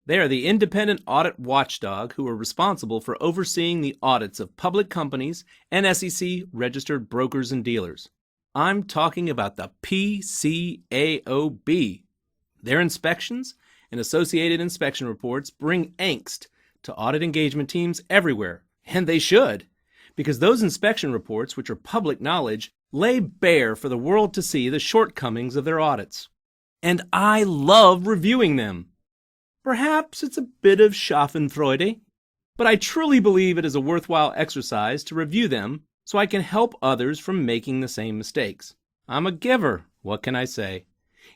They are the independent audit watchdog who are responsible for overseeing the audits of public companies and SEC-registered brokers and dealers. I'm talking about the PCAOB. Their inspections and associated inspection reports bring angst to audit engagement teams everywhere, and they should, because those inspection reports, which are public knowledge, lay bare for the world to see the shortcomings of their audits. And I love reviewing them. Perhaps it's a bit of schadenfreude, but I truly believe it is a worthwhile exercise to review them so I can help others from making the same mistakes. I'm a giver, what can I say?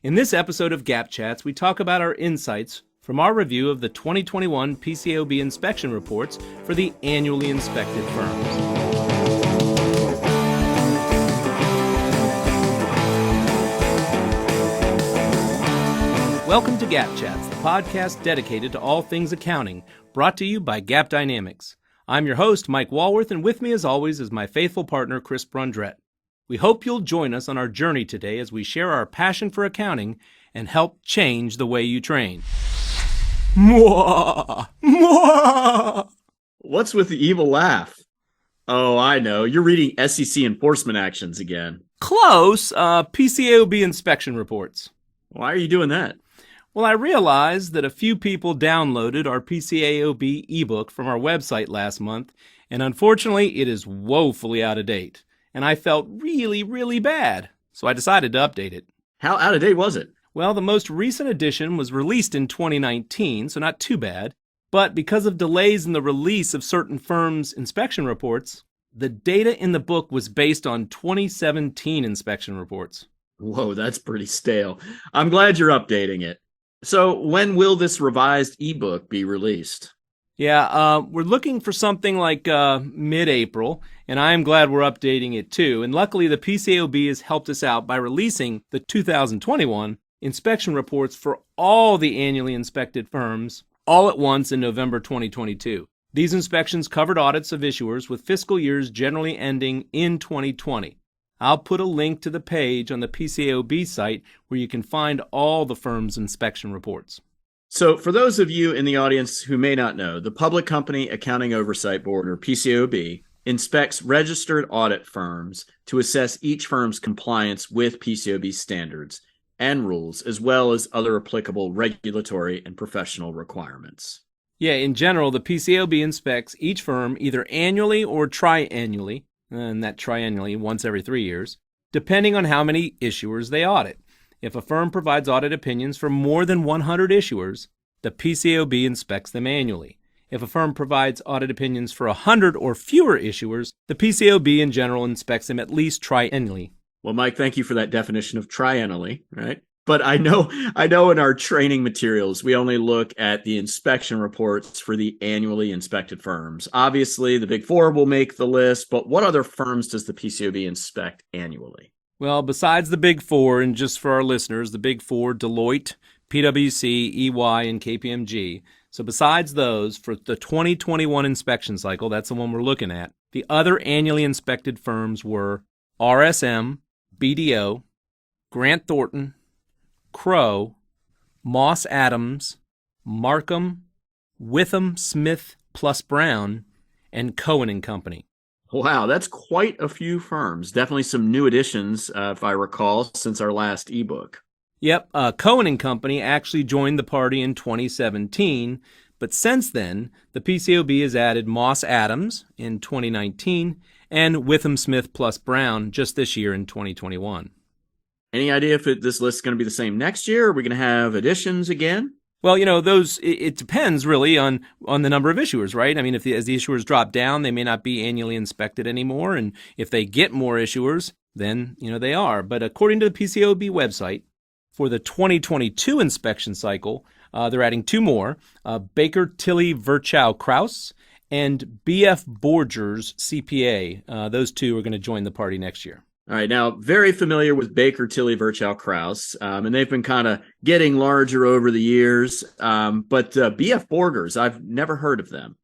In this episode of GAAP Chats, we talk about our insights from our review of the 2021 PCAOB inspection reports for the annually inspected firms. Welcome to GAAP Chats, the podcast dedicated to all things accounting, brought to you by GAAP Dynamics. I'm your host, Mike Walworth, and with me as always is my faithful partner, Chris Brundrett. We hope you'll join us on our journey today as we share our passion for accounting and help change the way you train. Mwah! Mwah! What's with the evil laugh? Oh, I know. You're reading SEC enforcement actions again. Close. PCAOB inspection reports. Why are you doing that? Well, I realized that a few people downloaded our PCAOB ebook from our website last month, and unfortunately, it is woefully out of date. And I felt really bad, so I decided to update it. How out of date was it? Well, the most recent edition was released in 2019, so not too bad. But because of delays in the release of certain firms' inspection reports, the data in the book was based on 2017 inspection reports. Whoa, that's pretty stale. I'm glad you're updating it. So when will this revised ebook be released? Yeah, we're looking for something like mid-April, and I'm glad we're updating it too. And luckily, the PCAOB has helped us out by releasing the 2021 inspection reports for all the annually inspected firms all at once in November 2022. These inspections covered audits of issuers with fiscal years generally ending in 2020. I'll put a link to the page on the PCAOB site where you can find all the firm's inspection reports. So for those of you in the audience who may not know, the Public Company Accounting Oversight Board, or PCAOB, inspects registered audit firms to assess each firm's compliance with PCAOB standards and rules, as well as other applicable regulatory and professional requirements. Yeah, in general, the PCAOB inspects each firm either annually or triannually, and that triennially, once every 3 years, depending on how many issuers they audit. If a firm provides audit opinions for more than 100 issuers, the PCAOB inspects them annually. If a firm provides audit opinions for 100 or fewer issuers, the PCAOB in general inspects them at least triennially. Well, Mike, thank you for that definition of triennially, right? But I know in our training materials, we only look at the inspection reports for the annually inspected firms. Obviously, the Big Four will make the list, but what other firms does the PCAOB inspect annually? Well, besides the Big Four, and just for our listeners, the Big Four, Deloitte, PwC, EY, and KPMG. So besides those, for the 2021 inspection cycle, that's the one we're looking at, the other annually inspected firms were RSM, BDO, Grant Thornton, Crowe, Moss Adams, Markham, Witham Smith plus Brown, and Cohen & Company. Wow, that's quite a few firms. Definitely some new additions, if I recall, since our last ebook. Yep, Cohen & Company actually joined the party in 2017, but since then, the PCAOB has added Moss Adams in 2019 and Witham Smith plus Brown just this year in 2021. Any idea if this list is going to be the same next year? Are we going to have additions again? Well, it depends really on the number of issuers, right? I mean, as the issuers drop down, they may not be annually inspected anymore. And if they get more issuers, then, they are. But according to the PCAOB website, for the 2022 inspection cycle, they're adding two more, Baker Tilly Virchow Krause and BF Borgers CPA. Those two are going to join the party next year. All right, now, very familiar with Baker Tilly Virchow Krause, and they've been kind of getting larger over the years. But BF Borgers, I've never heard of them.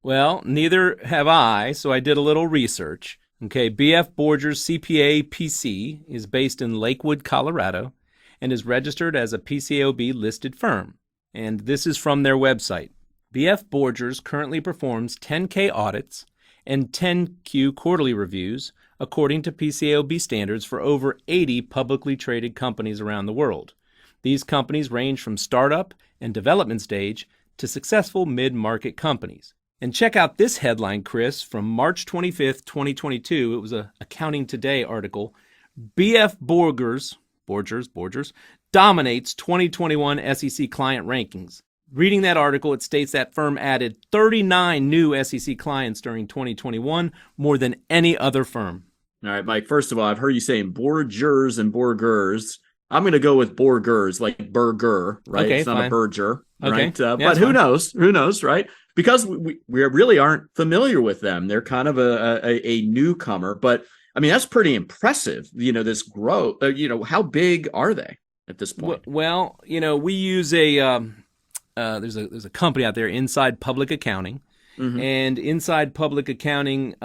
Well, neither have I, so I did a little research. Okay, BF Borgers CPA PC is based in Lakewood, Colorado, and is registered as a PCAOB listed firm. And this is from their website. BF Borgers currently performs 10K audits and 10Q quarterly reviews according to PCAOB standards for over 80 publicly traded companies around the world. These companies range from startup and development stage to successful mid-market companies. And check out this headline, Chris, from March 25th, 2022. It was a Accounting Today article. BF Borgers dominates 2021 SEC client rankings. Reading that article, it states that firm added 39 new SEC clients during 2021, more than any other firm. All right, Mike, first of all, I've heard you saying Borgers and Borgers. I'm going to go with Borgers, like burger, right? Okay, it's not fine. a Berger, Okay. right? Yeah, but who fine. knows? Who knows, right? Because we really aren't familiar with them. They're kind of a newcomer, but I mean, that's pretty impressive. This growth, how big are they at this point? Well, we use there's a company out there, Inside Public Accounting. Mm-hmm. And Inside Public Accounting,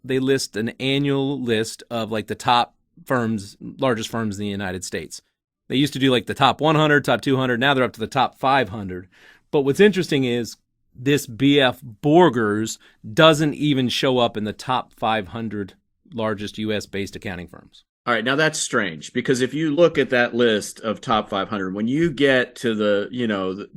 they list an annual list of like the top firms, largest firms in the United States. They used to do like the top 100, top 200. Now they're up to the top 500. But what's interesting is this BF Borgers doesn't even show up in the top 500 largest U.S.-based accounting firms. All right, now that's strange because if you look at that list of top 500, when you get to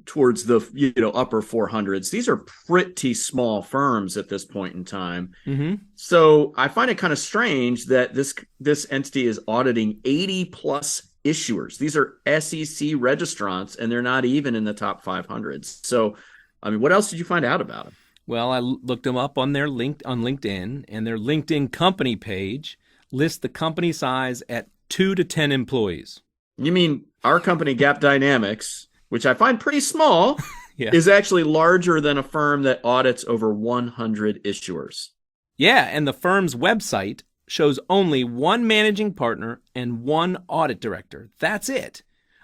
towards the upper 400s, these are pretty small firms at this point in time. Mm-hmm. So I find it kind of strange that this entity is auditing 80 plus issuers. These are SEC registrants, and they're not even in the top 500s. So, I mean, what else did you find out about them? Well, I looked them up on their on LinkedIn, and their LinkedIn company page lists the company size at 2 to 10 employees. You mean our company, GAAP Dynamics, which I find pretty small, yeah. is actually larger than a firm that audits over 100 issuers. Yeah, and the firm's website shows only one managing partner and one audit director. That's it.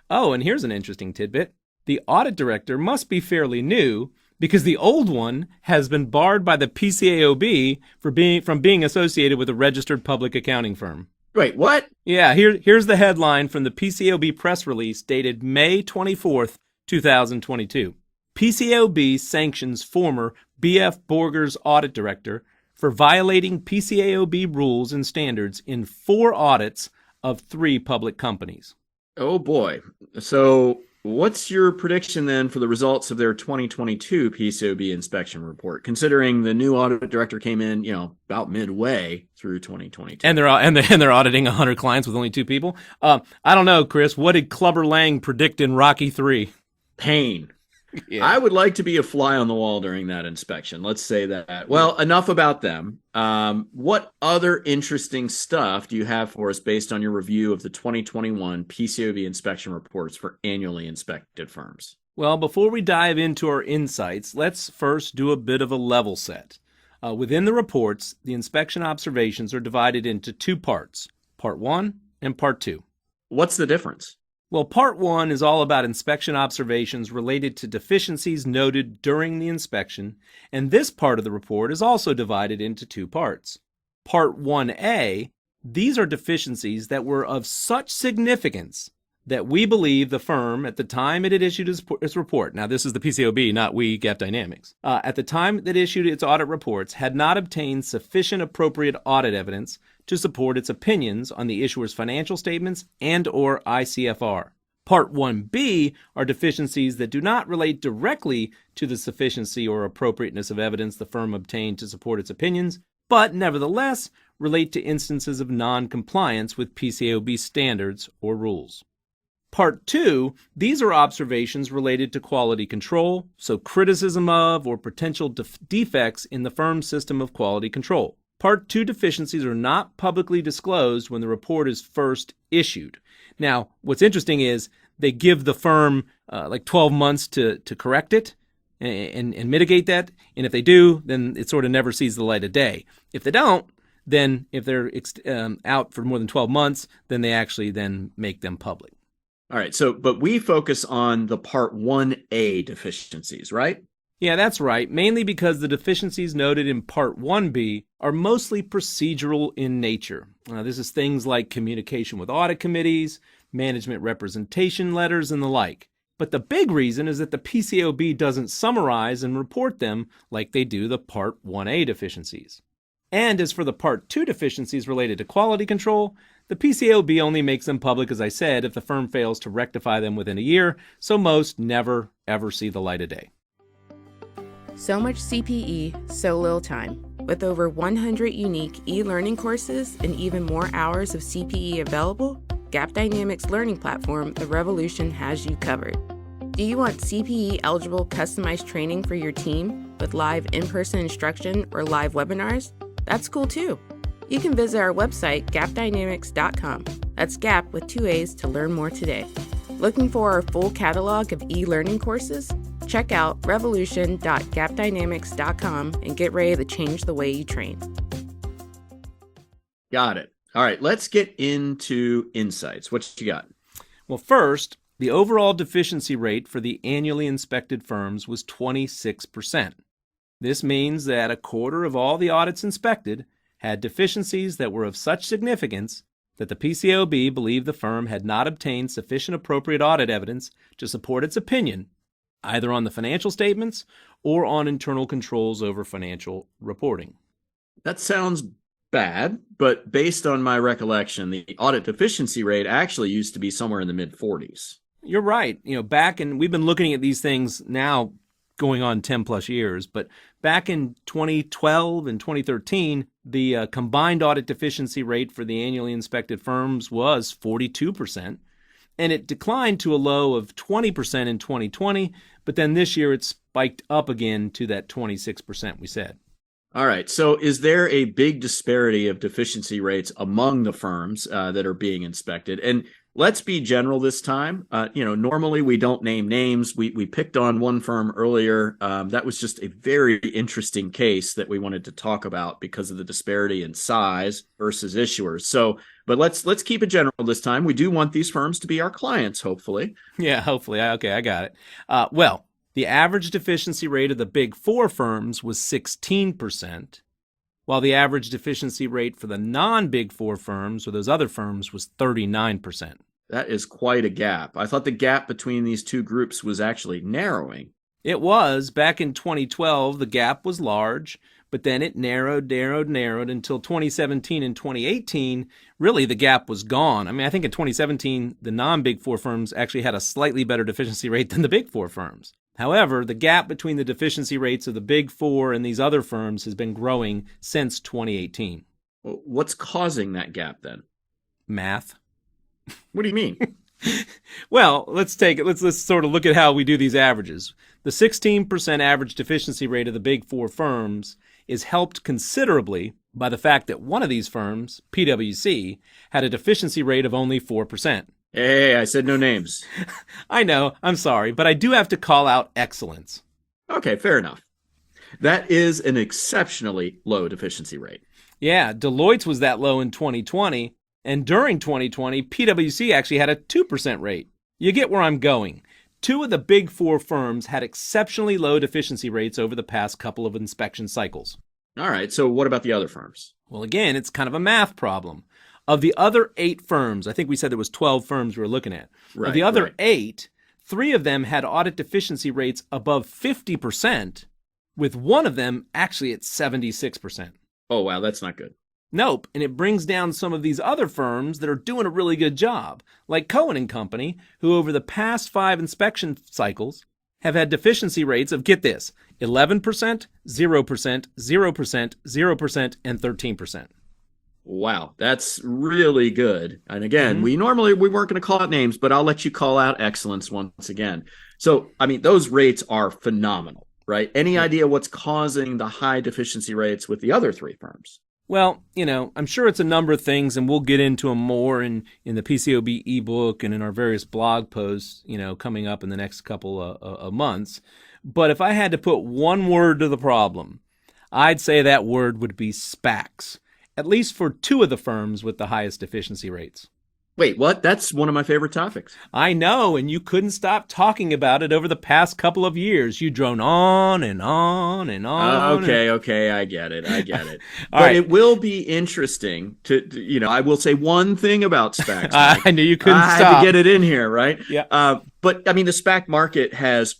Oh, and here's an interesting tidbit. The audit director must be fairly new because the old one has been barred by the PCAOB from being associated with a registered public accounting firm. Wait, what? Yeah, here's the headline from the PCAOB press release dated May 24th, 2022. PCAOB sanctions former BF Borgers audit director for violating PCAOB rules and standards in 4 audits of 3 public companies. Oh, boy. So what's your prediction then for the results of their 2022 PCAOB inspection report, considering the new audit director came in, about midway through 2022? And they're auditing 100 clients with only 2 people? I don't know, Chris. What did Clubber Lang predict in Rocky III? Pain. Yeah. I would like to be a fly on the wall during that inspection. Let's say that. Well, enough about them. What other interesting stuff do you have for us based on your review of the 2021 PCAOB inspection reports for annually inspected firms? Well, before we dive into our insights, let's first do a bit of a level set. Within the reports, the inspection observations are divided into 2 parts, Part 1 and Part 2. What's the difference? Well, Part 1 is all about inspection observations related to deficiencies noted during the inspection, and this part of the report is also divided into 2 parts. Part 1A, these are deficiencies that were of such significance that we believe the firm, at the time it had issued its report, now this is the PCAOB, not we, GAAP Dynamics, at the time that it issued its audit reports, had not obtained sufficient appropriate audit evidence to support its opinions on the issuer's financial statements and or ICFR. Part 1B are deficiencies that do not relate directly to the sufficiency or appropriateness of evidence the firm obtained to support its opinions, but nevertheless relate to instances of non-compliance with PCAOB standards or rules. Part 2, these are observations related to quality control, so criticism of or potential defects in the firm's system of quality control. Part 2 deficiencies are not publicly disclosed when the report is first issued. Now, what's interesting is they give the firm like 12 months to correct it and mitigate that, and if they do, then it sort of never sees the light of day. If they don't, then if they're out for more than 12 months, then they actually then make them public. All right, but we focus on the Part 1A deficiencies, right? Yeah, that's right, mainly because the deficiencies noted in Part 1B are mostly procedural in nature. This is things like communication with audit committees, management representation letters, and the like. But the big reason is that the PCAOB doesn't summarize and report them like they do the Part 1A deficiencies. And as for the Part 2 deficiencies related to quality control, the PCAOB only makes them public, as I said, if the firm fails to rectify them within a year, so most never, ever see the light of day. So much CPE, so little time. With over 100 unique e-learning courses and even more hours of CPE available, GAAP Dynamics learning platform, The Revolution, has you covered. Do you want CPE-eligible customized training for your team with live in-person instruction or live webinars? That's cool too. You can visit our website, gapdynamics.com. That's GAP with 2 A's to learn more today. Looking for our full catalog of e-learning courses? Check out revolution.gapdynamics.com and get ready to change the way you train. Got it. All right, let's get into insights. What you got? Well, first, the overall deficiency rate for the annually inspected firms was 26%. This means that a quarter of all the audits inspected had deficiencies that were of such significance that the PCAOB believed the firm had not obtained sufficient appropriate audit evidence to support its opinion, either on the financial statements or on internal controls over financial reporting. That sounds bad, but based on my recollection, the audit deficiency rate actually used to be somewhere in the mid-40s. You're right. We've been looking at these things now going on 10 plus years, but back in 2012 and 2013, the combined audit deficiency rate for the annually inspected firms was 42%, and it declined to a low of 20% in 2020, but then this year it spiked up again to that 26% we said. All right. So is there a big disparity of deficiency rates among the firms that are being inspected? And let's be general this time. Normally we don't name names. We picked on one firm earlier. That was just a very interesting case that we wanted to talk about because of the disparity in size versus issuers. But let's keep it general this time. We do want these firms to be our clients, hopefully. Yeah, hopefully. Okay, I got it. The average deficiency rate of the Big Four firms was 16%, while the average deficiency rate for the non-Big Four firms, or those other firms, was 39%. That is quite a gap. I thought the gap between these two groups was actually narrowing. It was. Back in 2012, the gap was large, but then it narrowed until 2017 and 2018. Really, the gap was gone. I think in 2017, the non-Big Four firms actually had a slightly better deficiency rate than the Big Four firms. However, the gap between the deficiency rates of the Big Four and these other firms has been growing since 2018. What's causing that gap then? Math. What do you mean? Well, let's sort of look at how we do these averages. The 16% average deficiency rate of the Big Four firms is helped considerably by the fact that one of these firms, PwC, had a deficiency rate of only 4%. Hey, I said no names. I know, I'm sorry, but I do have to call out excellence. Okay, fair enough. That is an exceptionally low deficiency rate. Yeah, Deloitte's was that low in 2020, and during 2020, PwC actually had a 2% rate. You get where I'm going. Two of the Big Four firms had exceptionally low deficiency rates over the past couple of inspection cycles. All right, so what about the other firms? Well, again, it's kind of a math problem. Of the other 8 firms, I think we said there was 12 firms we were looking at. Of the other 8, 3 of them had audit deficiency rates above 50%, with one of them actually at 76%. Oh, wow, that's not good. Nope, and it brings down some of these other firms that are doing a really good job, like Cohen & Company, who over the past 5 inspection cycles have had deficiency rates of, get this, 11%, 0%, 0%, 0%, and 13%. Wow, that's really good. And again, we weren't going to call out names, but I'll let you call out excellence once again. So, those rates are phenomenal, right? Any idea what's causing the high deficiency rates with the other 3 firms? Well, I'm sure it's a number of things, and we'll get into them more in the PCAOB ebook and in our various blog posts, coming up in the next couple of months. But if I had to put one word to the problem, I'd say that word would be SPACs. At least for 2 of the firms with the highest deficiency rates. Wait, what? That's one of my favorite topics. I know, and you couldn't stop talking about it over the past couple of years. You drone on and on and on. Okay, I get it. All But right. it will be interesting I will say one thing about SPACs. Mike. I knew you couldn't I stop. had to get it in here, right? Yeah. But I mean, the SPAC market has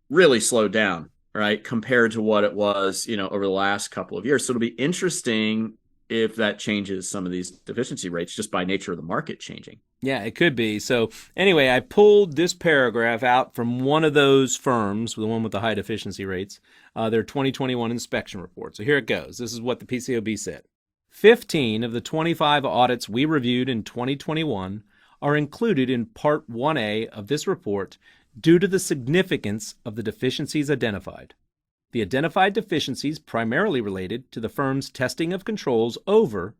really slowed down, right, compared to what it was, over the last couple of years. So it'll be interesting if that changes some of these deficiency rates just by nature of the market changing. Yeah, it could be. So anyway, I pulled this paragraph out from one of those firms, the one with the high deficiency rates, their 2021 inspection report. So here it goes. This is what the PCAOB said. 15 of the 25 audits we reviewed in 2021 are included in Part 1A of this report due to the significance of the deficiencies identified. The identified deficiencies primarily related to the firm's testing of controls over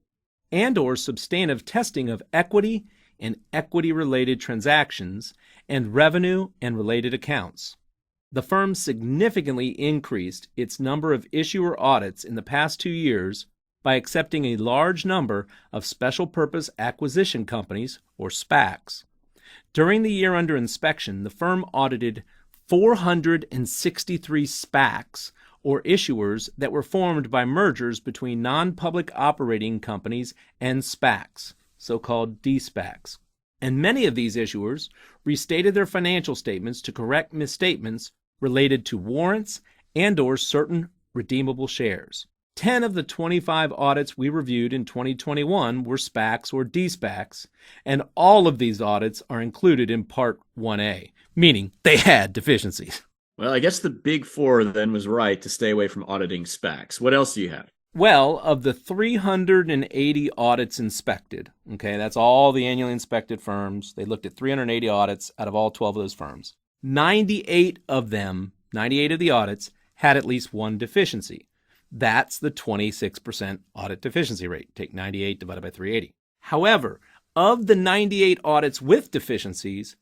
and/or substantive testing of equity and equity-related transactions and revenue and related accounts. The firm significantly increased its number of issuer audits in the past 2 years by accepting a large number of special purpose acquisition companies, or SPACs. During the year under inspection, the firm audited 463 SPACs, or issuers that were formed by mergers between non-public operating companies and SPACs, so-called de-SPACs. And many of these issuers restated their financial statements to correct misstatements related to warrants and/or certain redeemable shares. 10 of the 25 audits we reviewed in 2021 were SPACs or de-SPACs, and all of these audits are included in Part 1A, meaning they had deficiencies. Well, I guess the big four then was right to stay away from auditing SPACs. What else do you have? Well, of the 380 audits inspected, okay, that's all the annually inspected firms. They looked at 380 audits out of all 12 of those firms. 98 of the audits had at least one deficiency. That's the 26% audit deficiency rate. Take 98 divided by 380. However, of the 98 audits with deficiencies,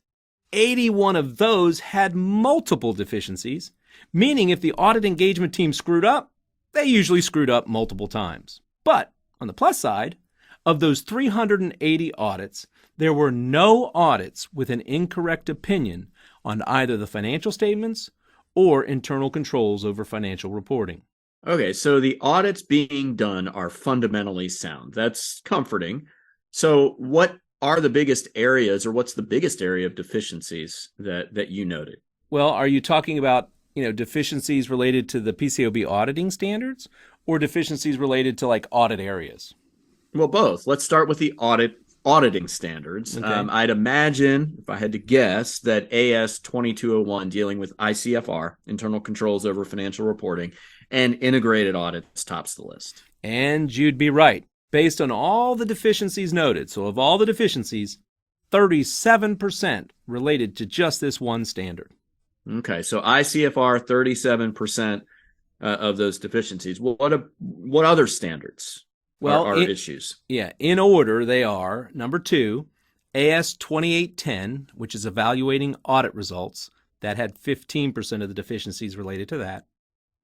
81 of those had multiple deficiencies, meaning if the audit engagement team screwed up, they usually screwed up multiple times. But on the plus side, of those 380 audits, there were no audits with an incorrect opinion on either the financial statements or internal controls over financial reporting. Okay, so the audits being done are fundamentally sound. That's comforting. So what are the biggest areas, or what's the biggest area of deficiencies that you noted? Well, are you talking about deficiencies related to the PCAOB auditing standards or deficiencies related to like audit areas? Well, both. Let's start with the auditing standards. Okay. I'd imagine, if I had to guess, that AS 2201 dealing with ICFR, internal controls over financial reporting, and integrated audits tops the list. And you'd be right. Based on all the deficiencies noted, so of all the deficiencies, 37% related to just this one standard. Okay, so ICFR, 37% of those deficiencies. What other standards are issues? Yeah, in order, they are, number 2, AS 2810, which is evaluating audit results. That had 15% of the deficiencies related to that.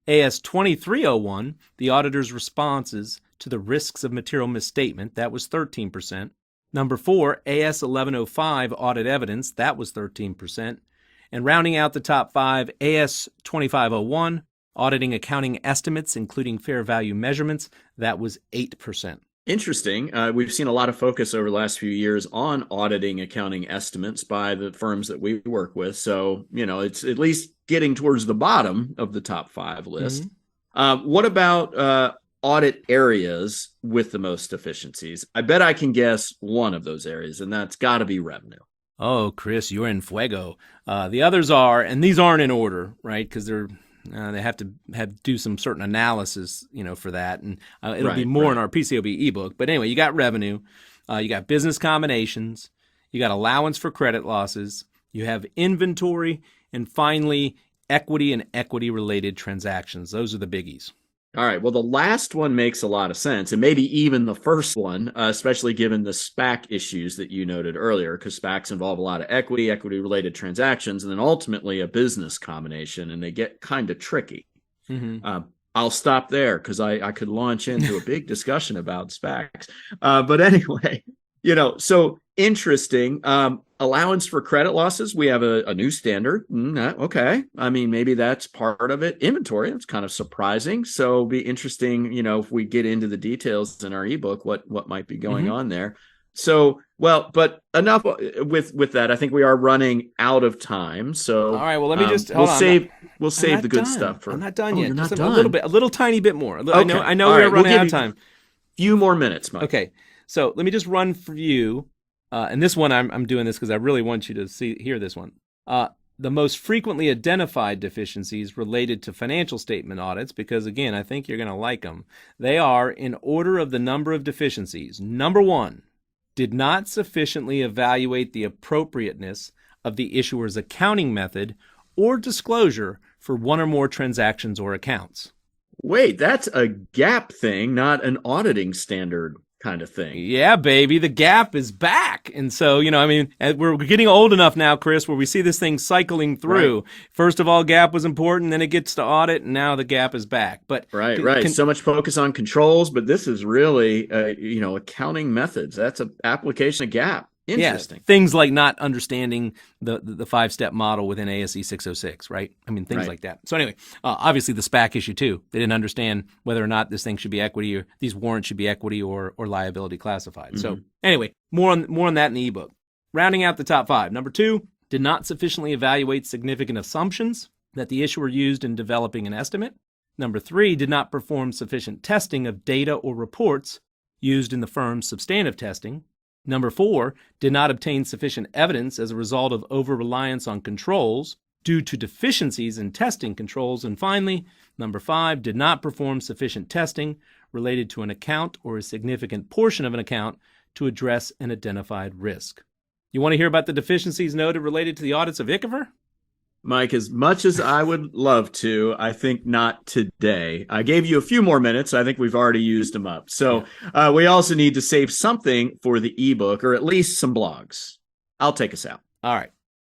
AS 2301, the auditor's responses to the risks of material misstatement. That was 13%. Number 4, AS 1105, audit evidence. That was 13%. And rounding out the top 5, AS 2501, auditing accounting estimates, including fair value measurements. That was 8%. Interesting. We've seen a lot of focus over the last few years on auditing accounting estimates by the firms that we work with. So, it's at least getting towards the bottom of the top 5 list. Mm-hmm. What about audit areas with the most deficiencies? I bet I can guess one of those areas, and that's got to be revenue. Oh, Chris, you're in fuego. The others are, and these aren't in order, right? Because they have to do some certain analysis, for that, and it'll be more in our PCAOB ebook. But anyway, you got revenue, you got business combinations, you got allowance for credit losses, you have inventory, and finally, equity and equity-related transactions. Those are the biggies. All right. Well, the last one makes a lot of sense, and maybe even the first one, especially given the SPAC issues that you noted earlier, because SPACs involve a lot of equity-related transactions, and then ultimately a business combination, and they get kind of tricky. Mm-hmm. I'll stop there because I could launch into a big discussion about SPACs. But anyway, So interesting. Allowance for credit losses. We have a new standard. Okay. I mean, maybe that's part of it. Inventory. That's kind of surprising. So it'll be interesting, if we get into the details in our ebook, what might be going on there. So, well, but enough with that. I think we are running out of time. So, all right. Well, let me just we'll save the good stuff for. I'm not done yet. You're not just done. a little tiny bit more. Okay. I know All we're right, running out of time. Few more minutes, Mike. Okay. So let me just run for you. And this one, I'm doing this because I really want you to hear this one. The most frequently identified deficiencies related to financial statement audits, because again, I think you're going to like them. They are in order of the number of deficiencies. Number 1, did not sufficiently evaluate the appropriateness of the issuer's accounting method or disclosure for one or more transactions or accounts. Wait, that's a GAAP thing, not an auditing standard kind of thing. Yeah, baby, the GAAP is back. And so, we're getting old enough now, Chris, where we see this thing cycling through. Right. First of all, GAAP was important, then it gets to audit, and now the GAAP is back. But right. So much focus on controls, but this is really, accounting methods. That's an application of GAAP. Interesting. Yeah, things like not understanding the 5-step model within ASC 606, right? I mean, things like that. So anyway, obviously the SPAC issue too. They didn't understand whether or not this thing should be equity or these warrants should be equity or liability classified. So anyway, more on that in the ebook. Rounding out the top 5. Number 2, did not sufficiently evaluate significant assumptions that the issuer used in developing an estimate. Number 3, did not perform sufficient testing of data or reports used in the firm's substantive testing. Number 4, did not obtain sufficient evidence as a result of over-reliance on controls due to deficiencies in testing controls. And finally, number 5, did not perform sufficient testing related to an account or a significant portion of an account to address an identified risk. You want to hear about the deficiencies noted related to the audits of ICFR? Mike, as much as I would love to, I think not today. I gave you a few more minutes. I think we've already used them up. So we also need to save something for the ebook, or at least some blogs. I'll take us out. All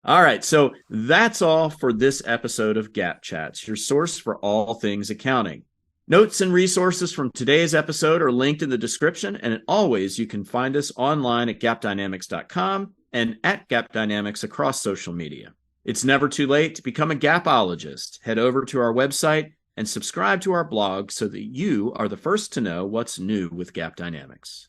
right. So that's all for this episode of GAAP Chats, your source for all things accounting. Notes and resources from today's episode are linked in the description. And always, you can find us online at gapdynamics.com and at Gap Dynamics across social media. It's never too late to become a Gapologist. Head over to our website and subscribe to our blog so that you are the first to know what's new with Gap Dynamics.